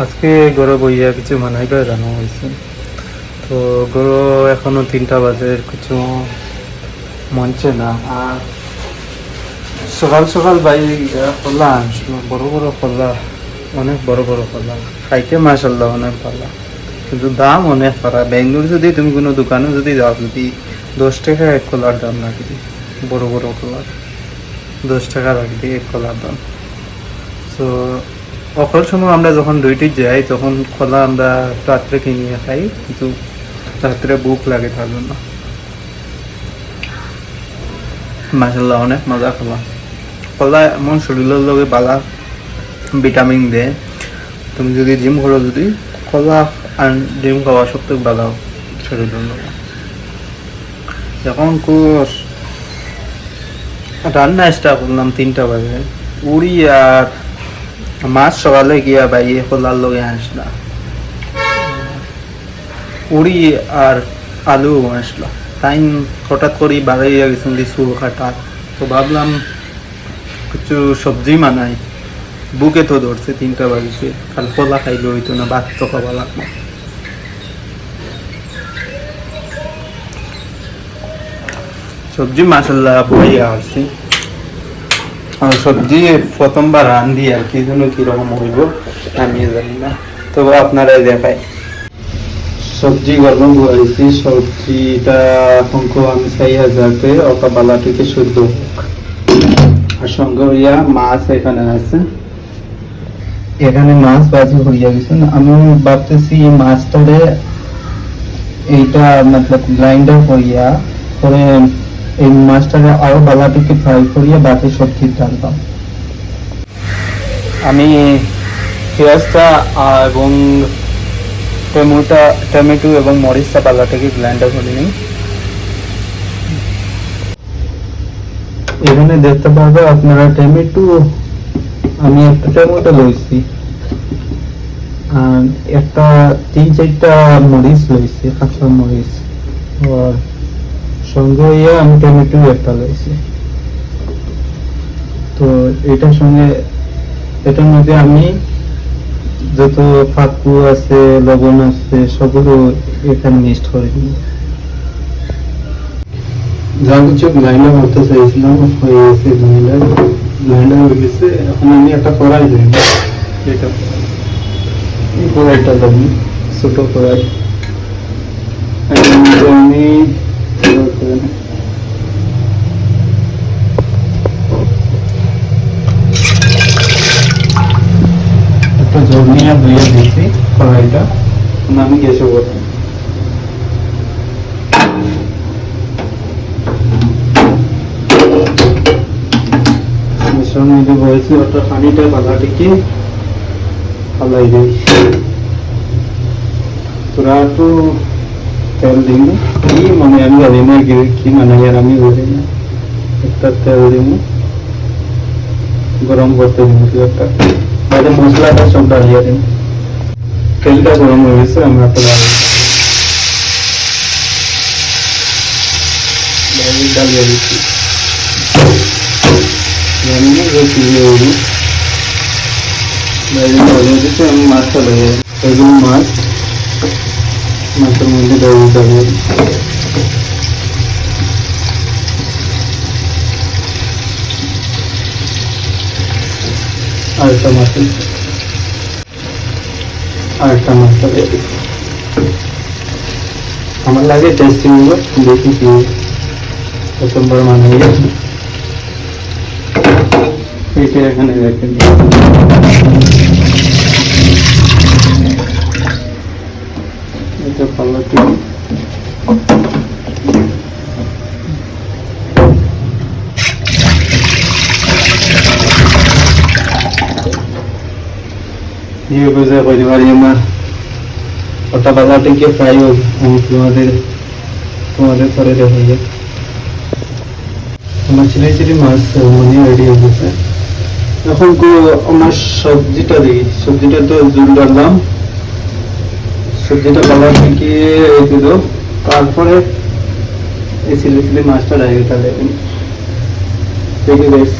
আজকে গরু বইয়া কিছু মানাইবে জানা হয়েছে, তো গরু এখনো 3টা বাজে, কিছু মনছে না। আর সকাল সকাল খোলা আনছিল, বড় বড় খোলা, অনেক বড় বড় খোলা, খাইতে মাশাল্লাহ অনেক ভালো, কিন্তু দাম অনেক খারাপ। বেঙ্গলোর যদি তুমি কোনো দোকানে যদি যাও, যদি 10 টাকা এক খোলার দাম রাখি, বড় বড় খোলার 10 টাকা রাখি এক খোলার দাম। সো অকল সময় আমরা যখন ডিউটি যাই তখন খোলা আমরা রাত্রে কিনে খাই, কিন্তু রাত্রে বুক লাগে তার জন্য। মাশাল্লাহ অনেক মজা খোলা। খোলা এমন শরীরের লগে বালা ভিটামিন দেয়। তুমি যদি জিম করো, যদি খোলা আর ডিম খাওয়া সবথেকে ভালো শরীরের লগে। যখন রান্না স্টার্ট করলাম 3টা বাজে, উড়ি আর মাছ সকালে গিয়া বাইয়ে খোলার লগে আসলা, উড়ি আর আলু আসলো। তাই হঠাৎ করে বাড়াইয়া গেছিলাম চুল কাটা, তো ভাবলাম কিছু সবজি মানাই। বুকে তো ধরছে 3টা বাজে, কাল খোলা খাইলে হইতো না, ভাত তো খাওয়া লাগলো। সবজি মাসাল্লাহ বইয়া আসছি, আর সবজি প্রথমবার রান্ধি আর কি জন্য কিরকম হইব আমি জানি না, তবে আপনারা দেখাই। সবজি গরম বলেছি, সবজিটা অঙ্ক আমি 6000-তে অত বালা থেকে শুদ্ধ, আর সঙ্গে হইয়া মাছ এখানে আছে। এখানে মাছ বাজি হইয়া গেছে। আমি ভাবতেছি মাছটারে এইটা মতলব গ্রাইন্ডার করিয়া পরে এই মাছটাকে আরো বালাটিকে ফ্রাই করিয়া বাকি সবজি ডালতাম। আমি পেঁয়াজটা এবং টমেটো এবং মরিচটা বালাটাকে গ্রাইন্ডার করে নিই। এখানে দেখতে পারবে আপনারা টমেটো, আমি একটা টমেটো লইছি আর একটা 3-4টা মরিচ লইছি, কাঁচা মরিচ, আর সঙ্গে আমি টমেটো একটা লইছি। তো এটার সঙ্গে এটার মধ্যে আমি যত ফাঁকু আছে, লবণ আছে, সবগুলো এখানে মিক্সড করে দিই। যা কিছু গ্রাইন্ডার করতে চাইছিলাম হয়ে গেছে, গ্রাইন্ডার হয়ে গেছে। এখন আমি একটা কড়াই দিই, এটা এই কড়াইটা দেবো, ছোট কড়াই। আমি একটা জর্নিয়া ধুয়ে দিচ্ছি কড়াইটা, আমি গ্যাসে বসাই। মিশ্রণ মধ্যে বলেছি ওটা পানিটা বালাটিকে ফালাই দিই। তোরা একটু তেল দিব, কি মানে আমি জানি না কি মানে, আর আমি বলি না। একটা তেল দিব, গরম করতে দিব একটা, বাইরে মশলাটা সব ডালিয়ে দিন। তেলটা গরম হয়ে গেছে, আমরা ডালিয়ে দিচ্ছি। আমি মাছটা দেবো, এগুলো মাছের মধ্যে দেবো। আরেকটা মাছটা দেবো। আমার লাগে টেস্টি হলো, দেখি কি প্রথমবার মানিয়ে এটা এখানে রেখে দিই। এটা পাল্লাটি ये बुझे परिवार আমার ওটা বাজারটিকে ফ্রাই হোক, আমি তোমাদের করে দেখাই। আমার চিলি মাছ মনে রেডি হয়ে গেছে। এখন আমার সবজিটা দিই, সবজিটা তো জল ডাললাম, সবজিটা কালার থেকে দিল, তারপরে এই চিলি মাছটা ডাইরেক্ট দেবেন। দেখি বেশ